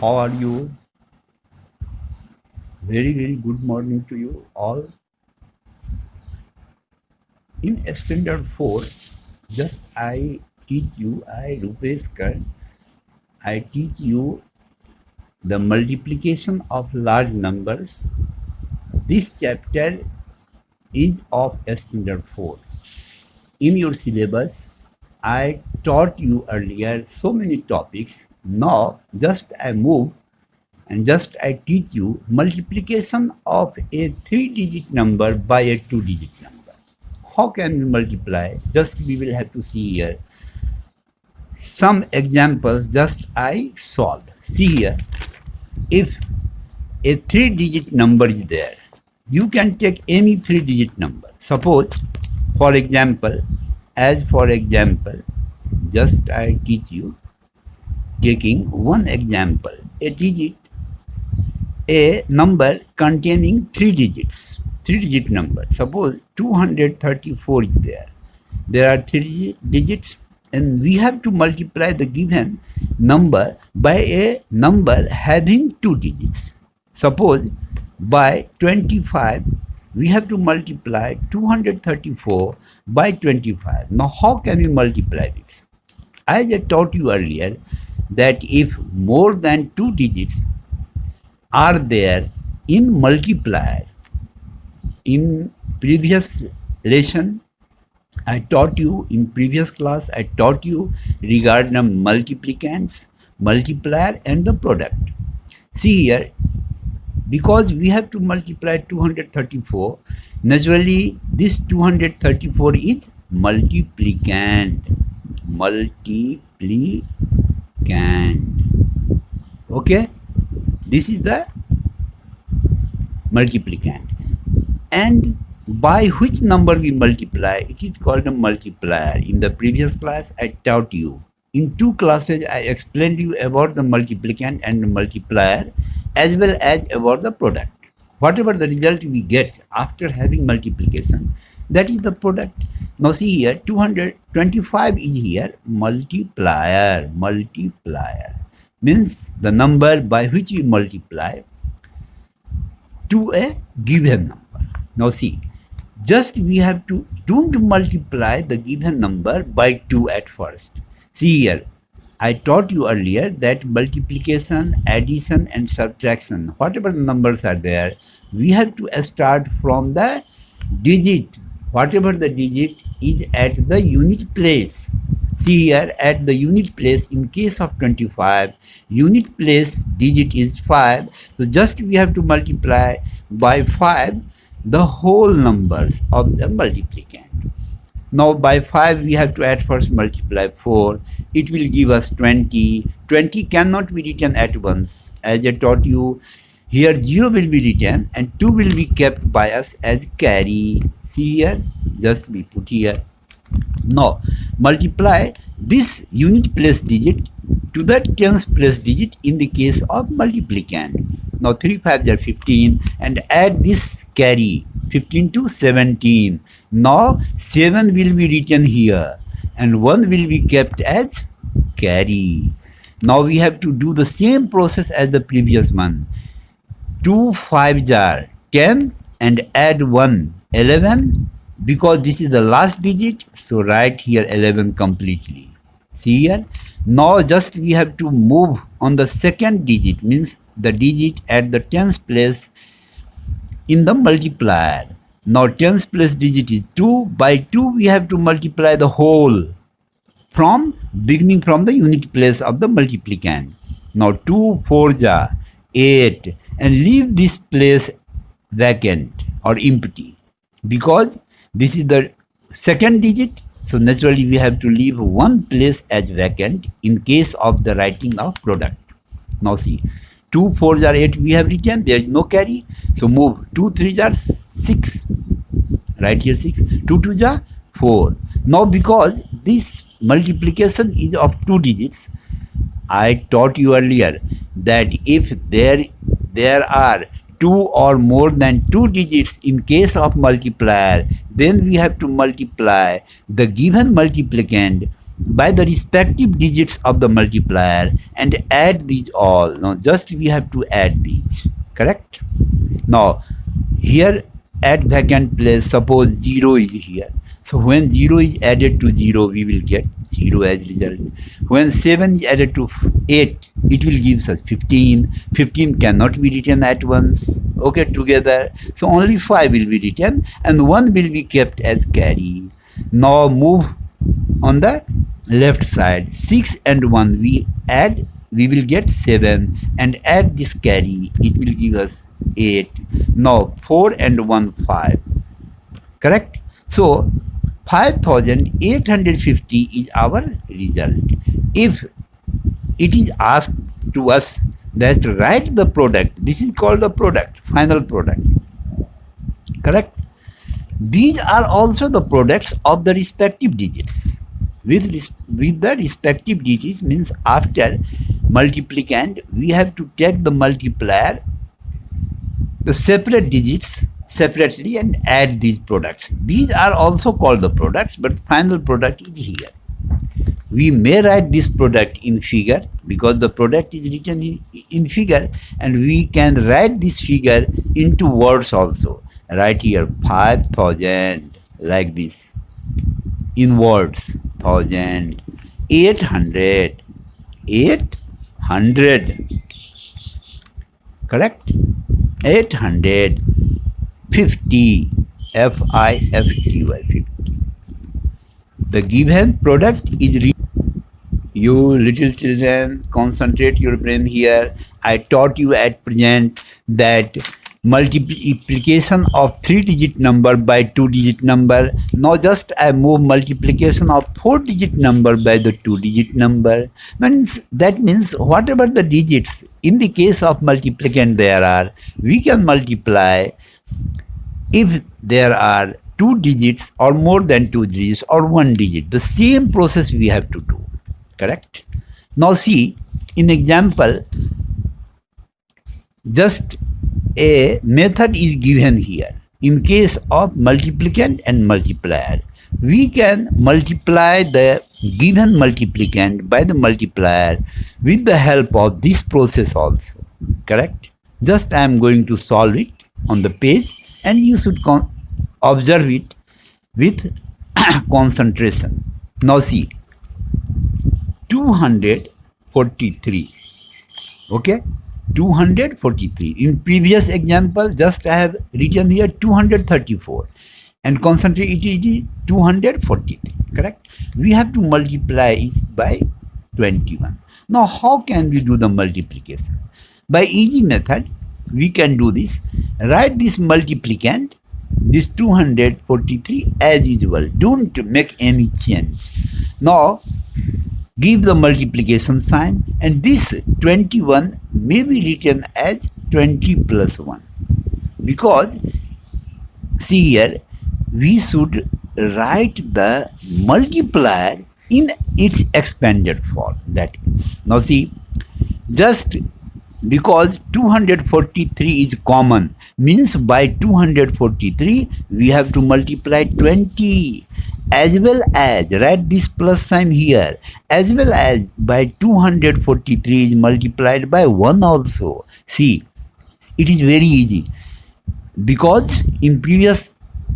How are you? Very good morning to you all. In standard 4, just I teach you, Rupesh Kar, I teach you the multiplication of large numbers. This chapter is of standard 4. In your syllabus, I taught you earlier so many topics. Now, just I move and just I teach you multiplication of a 3-digit number by a 2-digit number. How can we multiply? Just we will have to see here. Some examples just I solved. See here, if a 3-digit number is there, you can take any 3-digit number. Suppose, for example, just I teach you taking one example, a number containing 3 digits, 3-digit number. Suppose 234 is there. There are 3 digits and we have to multiply the given number by a number having 2 digits. Suppose by 25, we have to multiply 234 by 25. Now how can we multiply this? As I taught you earlier, that if more than 2 digits are there in multiplier, in previous lesson, I taught you in previous class, I taught you regarding multiplicants, multiplier and the product. See here, because we have to multiply 234, naturally this 234 is multiplicand. Okay, this is the multiplicand. And by which number we multiply, it is called a multiplier. In the previous class, I taught you. In 2 classes, I explained you about the multiplicand and the multiplier as well as about the product. Whatever the result we get after having multiplication, that is the product. Now see here, 225 is here, multiplier. Means the number by which we multiply to a given number. Now see, just we have to don't multiply the given number by 2 at first. See here, I taught you earlier that multiplication, addition and subtraction, whatever the numbers are there, we have to start from the digit, whatever the digit is at the unit place. See here, at the unit place, in case of 25, unit place digit is 5. So just we have to multiply by 5 the whole numbers of the multiplicand. Now by 5 we have to at first multiply 4. It will give us 20. 20 cannot be written at once. As I taught you, here 0 will be written and 2 will be kept by us as carry. See here, just we put here. Now multiply this unit place digit to the tens place digit in the case of multiplicand. Now 3 5s are 15 and add this carry, 15 to 17. Now 7 will be written here and 1 will be kept as carry. Now we have to do the same process as the previous one. 2 5s are 10 and add 1, 11. Because this is the last digit, so write here 11 completely. See here, now just we have to move on the second digit, means the digit at the tens place in the multiplier. Now tens place digit is 2. By 2 we have to multiply the whole from beginning from the unit place of the multiplicand. Now 2 4s are 8 and leave this place vacant or empty because this is the second digit, so naturally we have to leave one place as vacant in case of the writing of product. Now see, 2 4s are 8 we have written, there is no carry, so move 2 3s are 6, right here 6, 2 2s are 4. Now because this multiplication is of 2 digits, I taught you earlier that if there are 2 or more than 2 digits in case of multiplier, then we have to multiply the given multiplicand by the respective digits of the multiplier and add these all. Now just we have to add these, correct? Now here at vacant place, suppose 0 is here. So when 0 is added to 0, we will get 0 as result. When 7 is added to 8, it will give us 15. 15 cannot be written at once, okay, together. So only 5 will be written and 1 will be kept as carry. Now move on the left side. 6 and 1 we add, we will get 7 and add this carry, it will give us 8. Now 4 and 1 5, correct? So 5850 is our result. If it is asked to us that write the product, this is called the product, final product, correct? These are also the products of the respective digits. With the respective digits means after multiplicand, we have to take the multiplier, the separate digits separately and add these products. These are also called the products, but final product is here. We may write this product in figure because the product is written in figure, and we can write this figure into words also. Write here 5000 like this in words, 1000, 800, 800, correct? 850, FIFTY, 50. The given product is you little children, concentrate your brain here. I taught you at present that multiplication of 3-digit number by 2-digit number. Now just I move multiplication of 4-digit number by the 2-digit number. That means whatever the digits in the case of multiplicand there are, we can multiply if there are 2 digits or more than 2 digits or 1 digit. The same process we have to do, correct? Now see, in example, just a method is given here. In case of multiplicand and multiplier, we can multiply the given multiplicand by the multiplier with the help of this process also, correct? Just I am going to solve it on the page and you should observe it with concentration. Now see, 243, okay? 243. In previous example, just I have written here 234 and concentrate it is 243, correct? We have to multiply it by 21. Now how can we do the multiplication? By easy method, we can do this. Write this multiplicand, this 243 as usual. Don't make any change. Now give the multiplication sign, and this 21 may be written as 20 plus 1, because see here we should write the multiplier in its expanded form. That means, now see, just because 243 is common, means by 243 we have to multiply 20, as well as write this plus sign here, as well as by 243 is multiplied by 1 also. See, it is very easy, because in previous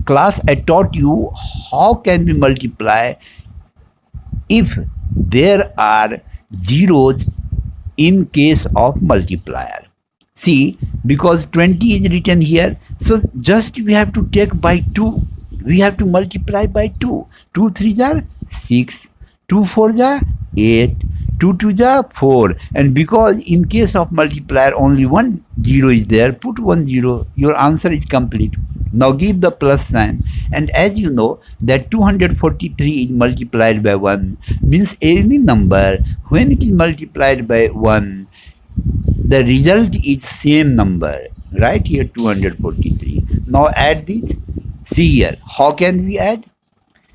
class I taught you how can we multiply if there are zeros in case of multiplier. See, because 20 is written here, so just we have to take by 2. We have to multiply by 2. 2 3 are 6, 2 4 are 8, 2 2 are 4. And because in case of multiplier only 1 0 is there, put 1 0. Your answer is complete. Now give the plus sign, and as you know that 243 is multiplied by 1, means any number when it is multiplied by 1, the result is same number. Right here 243. Now add this. See here, how can we add?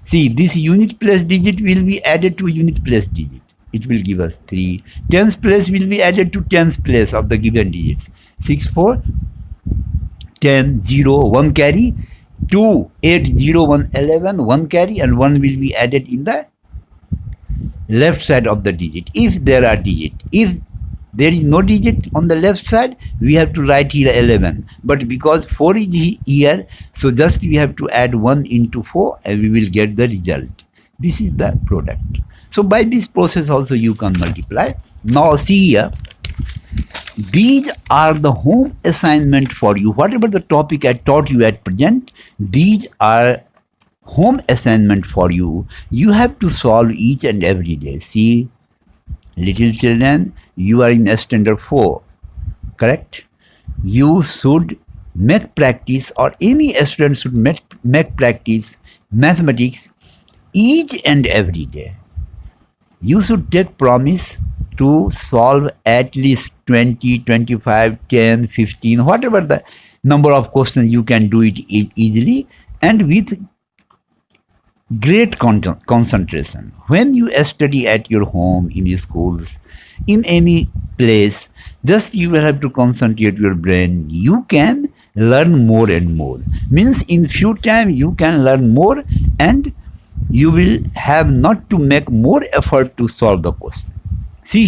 See, this unit place digit will be added to unit place digit. It will give us 3. Tens place will be added to tens place of the given digits. 6 4 10 0 1 carry, 2 8 0 1 11 1 carry, and 1 will be added in the left side of the digit if there are digit. If there is no digit on the left side, we have to write here 11, but because 4 is here, so just we have to add 1 into 4 and we will get the result. This is the product. So by this process also you can multiply. Now see here, these are the home assignment for you. Whatever the topic I taught you at present, these are home assignment for you. You have to solve each and every day. See, little children, you are in standard 4, correct? You should make practice, or any student should make practice mathematics each and every day. You should take promise to solve at least 20, 25, 10, 15, whatever the number of questions, you can do it easily and with great concentration. When you study at your home, in your schools, in any place, just you will have to concentrate your brain. You can learn more and more. Means in few time you can learn more and you will have not to make more effort to solve the question.